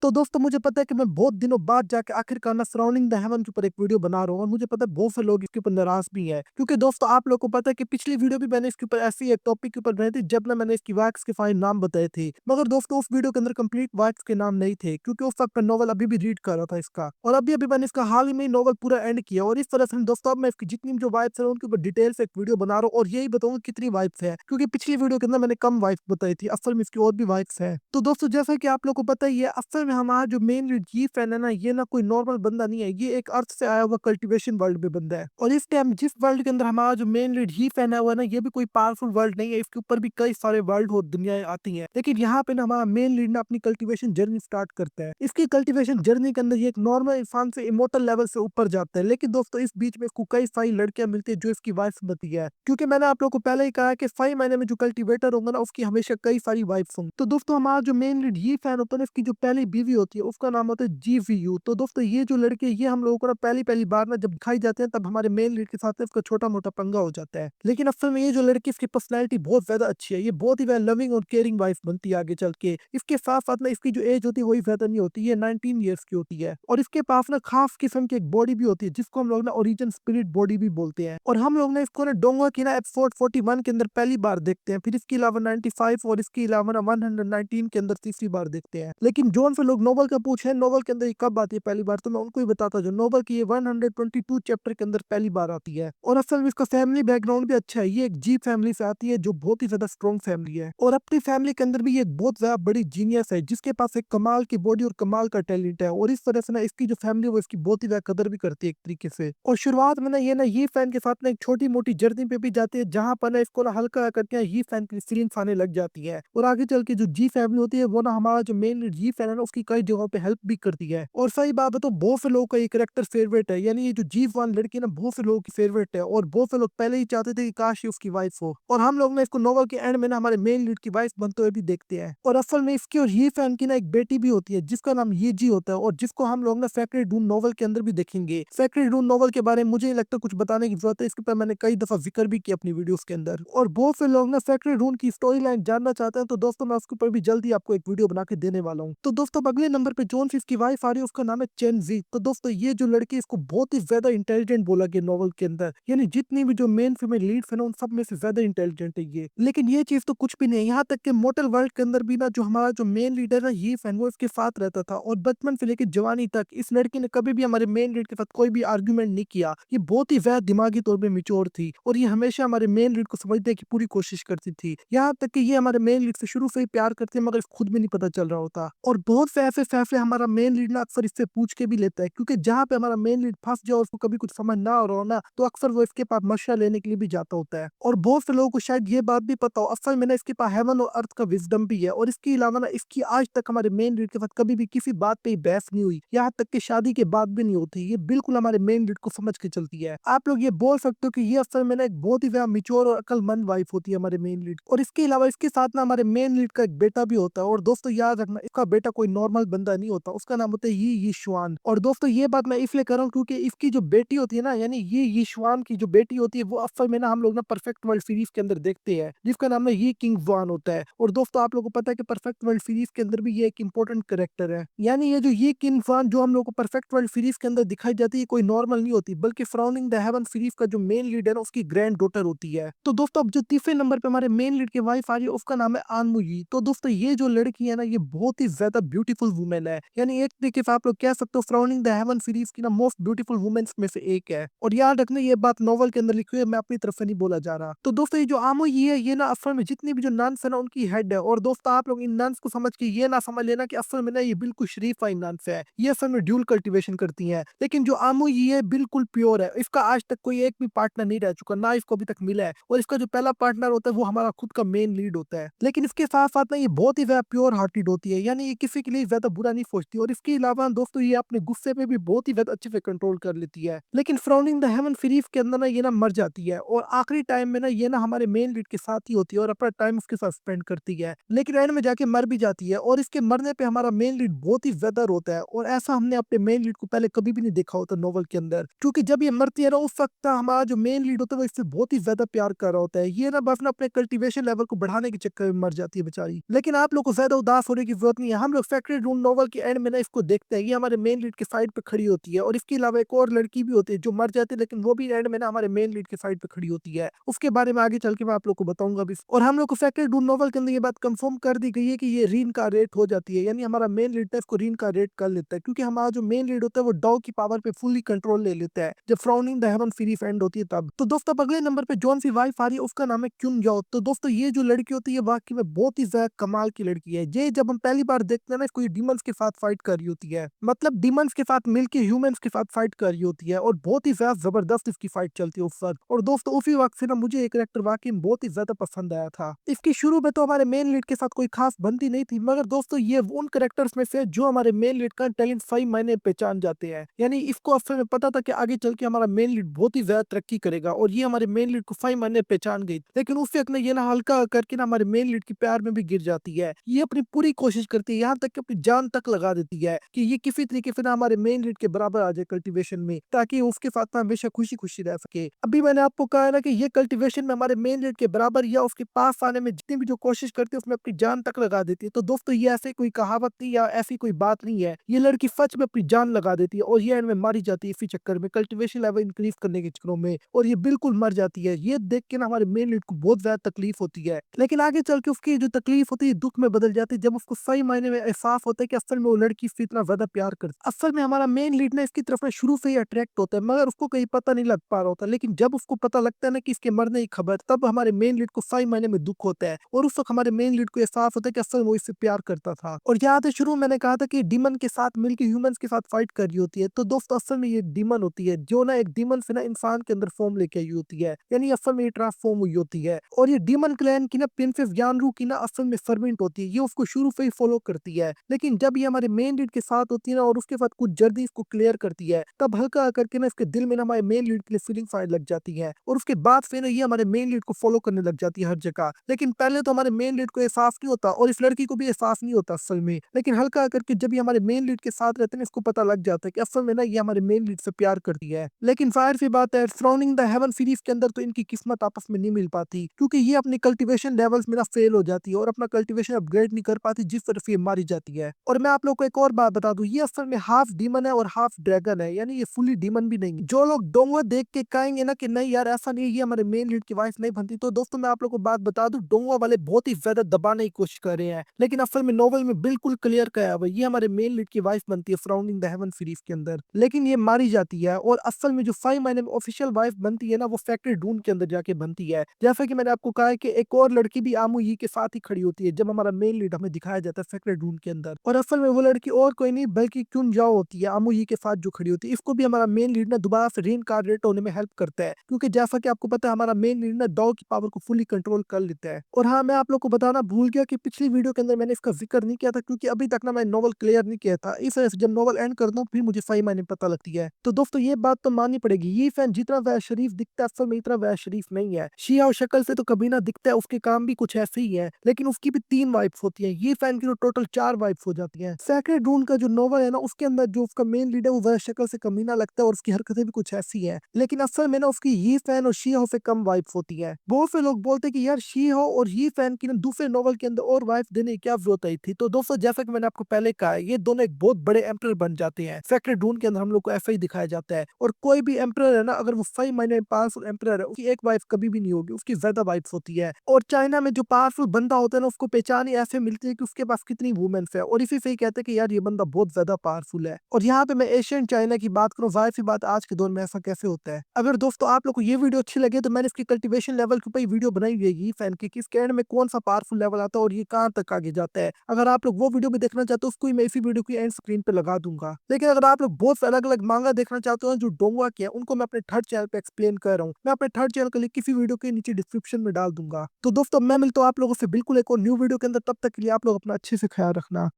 तो दोस्तों मुझे पता है कि मैं बहुत दिनों बाद जाके आखिरकार ना सराउंडिंग द हेवन के ऊपर एक वीडियो बना रहा हूँ और मुझे पता है बहुत से लोग इसके ऊपर नाराज भी हैं क्योंकि दोस्तों आप लोगों को पता है कि पिछली वीडियो भी मैंने इसके ऊपर ऐसी एक टॉपिक के ऊपर बनाई थी जब ना मैंने इसकी वैक्स के फाइन नाम बताए थे। मगर दोस्तों उस वीडियो के अंदर कंप्लीट वैक्स के नाम नहीं थे क्योंकि उस वक्त मैं नॉवल अभी भी रीड कर रहा था इसका, और अभी अभी मैंने इसका हाल ही में नॉवल पूरा एंड किया। और इस तरह से दोस्तों अब मैं इसकी जितनी भी जो वाइब्स है उनके ऊपर डिटेल से एक वीडियो बना रहा हूँ और यही बताऊंगा कितनी वाइब्स है, क्योंकि पिछली वीडियो के अंदर मैंने कम वाइब्स बताई थी, असल में इसकी और भी वाइब्स है। तो दोस्तों जैसा कि आप लोग को पता ही है, असल में हमारा जो मेन जी फैन है ना, ये ना कोई नॉर्मल बंदा नहीं है, ये एक अर्थ से आया हुआ कल्टीवेशन वर्ल्ड में बंदा है। और इस टाइम जिस वर्ल्ड के अंदर हमारा जो मेन लीड ही फैन है हुआ ना, ये भी कोई पावरफुल वर्ल्ड नहीं है, इसके ऊपर भी कई सारे वर्ल्ड और दुनियाएं आती हैं। लेकिन यहाँ पे ना हमारा मेन लीड ना अपनी कल्टीवेशन जर्नी स्टार्ट करता है। इसकी कल्टीवेशन जर्नी के अंदर ये एक नॉर्मल इंसान से इमोर्टल लेवल से ऊपर जाता है। लेकिन दोस्तों इस बीच में इसको कई सारी लड़कियां मिलती है जो इसकी वाइफ बनती है, क्योंकि मैंने आप लोगों को पहले ही कहा है कि 5 महीने में जो कल्टीवेटर होगा ना उसकी हमेशा कई सारी वाइफ्स होंगी। तो दोस्तों हमारा जो मेन लीड ये फैन होता है ना, इसकी जो पहली बीवी होती है उसका नाम होता है GVU। तो दोस्तों ये जो लड़के ये हम लोगों को ना पहली पहली बार ना जब दिखाई जाते हैं तब हमारे मेन लीड के साथ इसका छोटा मोटा पंगा हो जाता है। लेकिन असल में ये जो लड़की, इसकी पर्सनैलिटी बहुत ज्यादा अच्छी है, ये बहुत ही ज्यादा लविंग और केयरिंग वाइफ बनती है आगे चल के। इसके साथ साथ ना इसकी जो एज होती है वही ज्यादा नहीं होती, ये 19 ईयर्स की होती है। और इसके पास ना खास किस्म की एक बॉडी भी होती है जिसको हम लोग ना ओरिजिन स्पिरिट बॉडी भी बोलते हैं। और हम लोग ना इसको ना डोंगा की ना एपिसोड 41 के अंदर पहली बार देखते हैं, फिर इसके अलावा 95 और इसके अलावा ना 119 के अंदर तीसरी बार देखते हैं। लेकिन जोन से लोग नोवेल का पूछे नोवेल के अंदर ये कब आती है पहली बार, तो मैं उनको ही बताता हूँ नोवेल की ये 122 चैप्टर के अंदर पहली बार आती है। और असल में इसका फैमिली बैकग्राउंड भी अच्छा है, ये एक जी फैमिली से आती है जो बहुत ही ज्यादा स्ट्रॉन्ग फैमिली है। और अपनी फैमिली के अंदर भी ये एक बहुत ज्यादा बड़ी जीनियस है जिसके पास एक कमाल की बॉडी और कमाल का टैलेंट है। और इस तरह से ना इसकी जो फैमिली है वो इसकी बहुत ही ज्यादा कदर भी करती है एक तरीके से। और शुरुआत में ना ये फैन के साथ ना एक छोटी मोटी जर्नी पे भी जाती है जहां पर ना इसको ना हल्का करके ये फैन की फीलिंग्स आने लग जाती है। और आगे चल के जो जी फैमिली होती है वो ना हमारा जो मेन जी फैन है ना उसकी कई जगहों पे हेल्प भी करती है। और सही बात है तो बहुत से लोगों का ये करेक्टर फेवरेट है, यानी ये जो जी वन लड़की है ना बहुत से लोगों की फेवरेट है। और बहुत से लोग पहले ही चाहते थे कि काश ये उसकी वाइफ हो, और हम लोग ना इसको नोवेल के एंड में ना हमारे मेन लीड की वाइफ बनते हुए भी देखते हैं। और असल में इसकी और ये फैन की ना एक बेटी भी होती है जिसका नाम ये जी होता है, और जिसको हम लोग ना फैक्ट्री डून नोवेल के अंदर भी देखेंगे। फैक्ट्री डून नोवेल के बारे में मुझे नहीं लगता कुछ बताने की जरूरत है, इसके ऊपर मैंने कई दफा जिक्र भी किया अपनी वीडियोस के अंदर। और बहुत से लोग ना फैक्ट्री डून की स्टोरी लाइन जानना चाहते हैं, तो दोस्तों मैं उसके ऊपर भी जल्दी आपको एक वीडियो बना के देने वाला हूँ। तो दोस्तों अब अगले नंबर पे जोन फिश की वाइफ आ रही है, उसका नाम है चेन जी। तो दोस्तों ये जो लड़की है इसको बहुत ही ज्यादा इंटेलिजेंट बोला गया नॉवल के अंदर, यानी जितनी भी जो मेन फीमेल लीड है ना उन सब में से ज्यादा इंटेलिजेंट है ये। लेकिन ये चीज तो कुछ भी नहीं है, यहाँ तक कि मोटल वर्ल्ड के अंदर भी ना जो हमारा जो मेन लीडर है ये फैन वो इसके साथ रहता था, और बचपन से लेकर जवानी तक इस लड़की ने कभी भी हमारे मेन लीड के साथ कोई भी आर्ग्यूमेंट नहीं किया। ये बहुत ही ज्यादा दिमागी तौर पर मिच्योर थी और ये हमेशा हमारे मेन लीड को समझने की पूरी कोशिश करती थी। यहाँ तक कि ये हमारे मेन लीड से शुरू से ही प्यार करती है मगर इसको खुद भी नहीं पता चल रहा होता। और बहुत से ऐसे फैसले हमारा मेन लीड ना अक्सर इससे पूछ के भी लेता है, क्योंकि जहाँ पे हमारा मेन लीड फंस जाए और उसको कभी कुछ समझ ना आ रहा हो ना तो अक्सर वो इसके पास मशवरा लेने के लिए भी जाता होता है। और बहुत से लोगों को शायद ये बात भी पता हो, असल में ना इसके पास हेवन और अर्थ का विजडम भी है। और इसके अलावा ना इसकी आज तक हमारे मेन लीड के साथ कभी भी किसी बात पे ही बहस नहीं हुई, यहाँ तक कि शादी के बाद भी नहीं होती। ये बिल्कुल हमारे मेन लीड को समझ के चलती है। आप लोग ये बोल सकते हो कि ये असल में ना एक बहुत ही ज्यादा मिच्योर और अक्लमंद वाइफ होती है हमारे मेन लीड। और इसके अलावा इसके साथ ना हमारे मेन लीड का एक बेटा भी होता है, और दोस्तों याद रखना इसका बेटा कोई नॉर्मल बंदा नहीं होता, उसका नाम होता है ये यीशुआन। और दोस्तों ये बात मैं इसलिए कर रहा हूँ क्योंकि इसकी जो बेटी होती है ना, यानी ये यीशुआन की जो बेटी होती है वो असल में ना हम लोग ना परफेक्ट वर्ल्ड सीरीज के अंदर देखते हैं जिसका नाम है ये किंग वान होता है। और दोस्तों आप लोगों को पता है कि परफेक्ट वर्ल्ड सीरीज के अंदर भी ये एक इंपॉर्टेंट करेक्टर है, यानी ये जो ये किंग वान जो हम लोग को परफेक्ट वर्ल्ड सीरीज के अंदर दिखाई जाती है कोई नॉर्मल नहीं होती, बल्कि फ्राउनिंग द हेवन सीरीज का जो मेन लीड है ना उसकी ग्रैंड डॉटर होती है। तो दोस्तों अब जो तीसरे नंबर पे हमारे मेन लीड की वाइफ आ रही है उसका नाम है आनमुई। तो दोस्तों ये जो लड़की है ना ये बहुत ही ज्यादा ब्यूटीफुल वुमेन है, यानी एक तरीके से आप लोग कह सकते हो फ्राउनिंग द हेवन सीरीज की ना मोस्ट ब्यूटीफुल वुमेन्स में से एक है। और याद रखना ये बात नॉवल के अंदर लिखी हुई है, मैं अपनी तरफ से नहीं बोला जा रहा। तो दोस्तों ये जो आमुई है ये ना असल में जितनी भी जो नन्स है ना उनकी हेड है। और दोस्तों आप लोग इन नन्स को समझ के ये ना समझ लेना कि असल में ना ये बिल्कुल शरीफ नन्स है, ये असल में ड्यूल कल्टीवेशन करती हैं। लेकिन जो आमुई है बिल्कुल प्योर है, इसका आज तक कोई एक भी पार्टनर नहीं रह चुका, ना इसको अभी तक मिला है। और इसका जो पहला पार्टनर होता है वो हमारा खुद का मेन लीड होता है। लेकिन इसके साथ साथ ना ये बहुत ही ज्यादा प्योर हार्टेड होती है, यानी ये किसी के लिए ज्यादा बुरा नहीं सोचती। और इसके अलावा दोस्तों ये अपने गुस्से पे भी बहुत ही ज्यादा अच्छे से कंट्रोल कर लेती है। लेकिन फ्राउनिंग द हेवन सीरीज के अंदर ना ये ना मर जाती है, और आखिरी टाइम में ना ये ना हमारे मेन लीड के साथ ही होती है और अपना टाइम उसके साथ स्पेंड करती है। लेकिन एंड में जाके मर भी जाती है, और इसके मरने पे हमारा मेन लीड बहुत ही ज्यादा रोता है। और ऐसा हमने अपने मेन लीड को पहले कभी भी नहीं देखा होता नोवेल के अंदर, क्योंकि जब ये मरती है ना उस वक्त हमारा जो मेन लीड होता है वो इससे बहुत ही ज्यादा प्यार कर रहा होता है। ये ना बस ना अपने कल्टीवेशन लेवल को बढ़ाने के चक्कर में मर जाती है बेचारी। लेकिन आप लोग को ज्यादा उदास होने की जरूरत नहीं है, हम लोग फैक्ट्री फैक्ट्री ढूंढ नॉवल के एंड में ना इसको देखते हैं, ये हमारे मेन लीड के साइड पे खड़ी होती है और इसके अलावा एक और लड़की भी होती है जो मर जाती है, लेकिन वो भी एंड में ना हमारे मेन लीड के साइड पे खड़ी होती है। उसके बारे में आगे चल के मैं आप लोग को बताऊंगा भी। और हम लोग को फैक्ट्री ढूंढ नॉवल के अंदर ये बात कंफर्म कर दी गई है कि ये रीइंकार्नेट हो जाती है, यानी हमारा मेन लीड इसको रीइंकार्नेट कर लेता है, क्योंकि हमारा जो मेन लीड होता है वो डॉग की पावर पे फुली कंट्रोल ले लेता है जब frowning the haven series and होती है तब। तो दोस्तों अब अगले नंबर पे जॉन सी वाइफ आ रही है, उसका नाम है क्यून जाओ। तो दोस्तों ये जो लड़की होती है वाकई में बहुत ही ज्यादा कमाल की लड़की है। ये जब हम पहली बार देखते हैं ना इसको, ये डिमंस के साथ फाइट कर रही होती है, मतलब डिमंस के साथ मिलकर ह्यूमंस के साथ फाइट कर रही होती है और बहुत ही ज्यादा जबरदस्त इसकी फाइट चलती है उस वक्त। और दोस्तों उसी वक्त से ना मुझे एक कैरेक्टर वाकई में बहुत ही ज्यादा पसंद आया था। इसकी शुरू में तो हमारे मेन लीड के साथ कोई खास बनती नहीं थी, मगर दोस्तों ये उन कैरेक्टर्स में से जो हमारे मेन लीड का टैलेंट 5 महीने पहचान जाते हैं। यानी इसको असल में पता था कि आगे चल के हमारा मेन लीड बहुत ही ज्यादा तरक्की करेगा और ये हमारे मेन लीड को 5 महीने पहचान गई, लेकिन उस वक्त ने ये ना हल्का करके ना हमारे मेन लीड की प्यार में भी गिर जाती है। ये अपनी पूरी कोशिश करती है, यहाँ तक कि अपनी जान तक लगा देती है कि ये किसी तरीके से ना हमारे मेन लीड के बराबर आ जाए कल्टीवेशन में, ताकि उसके साथ में हमेशा खुशी खुशी रह सके। अभी मैंने आपको कहा है ना कि ये कल्टीवेशन में हमारे मेन लीड के बराबर या उसके पास आने में जितनी भी जो कोशिश करती है उसमें अपनी जान तक लगा देती है। तो दोस्तों ये ऐसे कोई कहावत नहीं या ऐसी कोई बात नहीं है, ये लड़की सच में अपनी जान लगा देती है और ये एंड में मारी जाती है इसी चक्कर में, कल्टीवेशन लेवल इंक्रीज करने के चक्करों में, और ये बिल्कुल मर जाती है। ये देख के ना हमारे मेन लीड को बहुत ज्यादा तकलीफ होती है, लेकिन आगे चल के उसकी जो तकलीफ होती है दुख में बदल जाती है जब उसको सही मायने में एहसास होता है कि असल में वो लड़की इससे इतना ज्यादा प्यार करती है। असल में हमारा मेन लीड ना इसकी तरफ शुरू से ही अट्रैक्ट होता है, मगर उसको कहीं पता नहीं लग पा रहा होता, लेकिन जब उसको पता लगता है ना कि इसके मरने की खबर, तब हमारे मेन लीड को सही मायने में दुख होता है और उस वक्त हमारे मेन लीड को एहसास होता है कि असल में वो इससे प्यार करता था। और याद है शुरू में मैंने कहा था कि डीमन के साथ मिलकर ह्यूमंस के साथ फाइट कर रही होती है, तो दोस्तों असल में ये डीमन होती है जो ना एक डीमन से ना इंसान के अंदर फॉर्म लेके आई होती है, यानी असल में ये ट्रांसफॉर्म हुई होती है। और ये डीमन क्लैन की ना प्रिंसेस जानरू की ना असल में सर्वेंट होती है, ये उसको शुरू से ही फॉलो करती है, लेकिन जब ये हमारे मेन लीड के साथ होती है ना और उसके बाद कुछ जल्दी इसको क्लियर करती है, तब हल्का करके ना इसके दिल में ना हमारे मेन लीड के लिए फीलिंग आने लग जाती है और उसके बाद फिर ये हमारे मेन लीड को फॉलो करने लग जाती है हर जगह। लेकिन पहले तो हमारे मेन लीड को एहसास नहीं होता और इस लड़की को भी एहसास नहीं होता असल में, लेकिन हल्का करके जब ये हमारे मेन लीड के साथ रहते हैं इसको पता लग जाता है कि असल में ना ये हमारे मेन लीड से प्यार करती है। लेकिन फायर सी बात है, सराउंडिंग द हेवन सीरीज के अंदर तो इनकी किस्मत आपस में नहीं मिल पाती, क्योंकि ये अपनी कल्टीवेशन लेवल्स में ना फेल हो जाती है और अपना कल्टीवेशन अपग्रेड नहीं कर पाती, जिस तरफ ये मारी जाती है। और मैं आप लोग को एक और बात बता दूं, ये असल में हाफ डीमन है और हाफ ड्रैगन है, यानी ये फुली डीमन भी नहीं है। जो लोग डोंगो देख के कहेंगे ना कि नहीं यार ऐसा नहीं है, ये हमारे मेन लीड की वाइफ नहीं बनती, तो दोस्तों मैं आप लोग को बात बता दूं, डोंगो वाले बहुत ही ज्यादा दबाने की कोशिश कर रहे हैं, लेकिन असल में नोवेल में बिल्कुल क्लियर किया हुआ है ये हमारे मेन लीड की वाइफ बनती है सराउंडिंग द हेवन सीरीज के अंदर, लेकिन ये मारी जाती है। और असल में जो 5 महीने में ऑफिशियल वाइफ बनती है ना वो फैक्ट्री ढूंढ के अंदर जाके बनती है। जैसा कि मैंने आपको कहा है कि एक और लड़की भी आमू ये के साथ ही खड़ी होती है जब हमारा मेन लीड हमें दिखाया जाता है फैक्ट्री ढूंढ के अंदर, और असल में वो लड़की और कोई नहीं बल्कि क्यून जाओ होती है, आमू ये के साथ जो खड़ी होती है। इसको भी हमारा मेन लीड ना दोबारा से रीइंकार्नेट होने में हेल्प करता है, क्योंकि जैसा कि आपको पता है हमारा मेन लीड ना डॉग की पावर को फुली कंट्रोल कर लेता है। और हाँ, मैं आप लोग को बताना भूल गया कि पिछली वीडियो के अंदर मैंने इसका जिक्र नहीं किया था, क्योंकि अभी तक ना मैं नोवेल क्लियर नहीं किया था, इस वजह से जब नोवेल एंड करता हूँ फिर मुझे सही मायने पता लगती है। तो दोस्तों ये बात तो माननी पड़ेगी, ये फैन जितना वह शरीफ दिखता है असल में इतना वह शरीफ नहीं है। शिया और शक्ल से तो कभी ना दिखता है, उसके काम भी कुछ ऐसे ही है, लेकिन उसकी भी 3 वाइफ्स होती है, ये फैन की तो टोटल 4 वाइफ्स हो जाती है। सेक्रेड ढूंढ का जो नोवेल है ना उसके अंदर जो उसका मेन लीड है वो वह शक्ल से कमीना लगता है और उसकी हरकतें भी कुछ ऐसी है, लेकिन असल में ना उसकी ये फैन और शी हो से कम वाइफ्स होती है। बहुत से लोग बोलते हैं कि यार शी हो और ये फैन की ना दूसरे नोवेल के अंदर और वाइफ देने की क्या जरूरत आई थी। तो दोस्तों जैसा कि मैंने आपको पहले कहा है, ये दोनों एक बहुत बड़े एम्परर बन जाते हैं। सेक्रेड ढूंढ के अंदर हम लोग को ऐसा ही दिखाया जाता है, और कोई भी एम्परर है ना अगर वो 5 महीने में पावरफुल एम्परर है उसकी एक वाइफ कभी भी नहीं होगी, उसकी ज्यादा वाइफ्स होती है। और चाइना में जो पावरफुल बंदा होता है ना उसको पहचान ही ऐसे मिलती है कि उसके पास कितनी वुमेन्स है, और इसी से ही कहते हैं कि यार ये बंदा बहुत ज्यादा पावरफुल है। और यहाँ पे मैं एशियन चाइना की बात करूँ, जाहिर सी बात आज के दौर में ऐसा कैसे होता है। अगर दोस्तों आप लोग को ये वीडियो अच्छी लगे तो मैंने इसकी कल्टीवेशन लेवल के ऊपर वीडियो बनाई हुई है ये फैन की, किस एंड में कौन सा पावरफुल लेवल आता है और ये कहाँ तक आगे जाता है। अगर आप लोग वो वीडियो भी देखना चाहते हो उसको ही मैं इसी वीडियो की एंड स्क्रीन पे लगा दूंगा। लेकिन अगर आप लोग बहुत अलग अलग मांगा देखना चाहते हो जो डोंगवा के हैं उनको मैं अपने थर्ड चैनल पे एक्सप्लेन कर रहा हूँ, मैं अपने थर्ड चैनल का लिंक किसी वीडियो के नीचे डिस्क्रिप्शन में डाल दूंगा। तो दोस्तों मैं मिलता हूँ आप लोगों से बिल्कुल एक और न्यू वीडियो के अंदर, तब तक के लिए आप लोग अपना अच्छे से ख्याल रखना।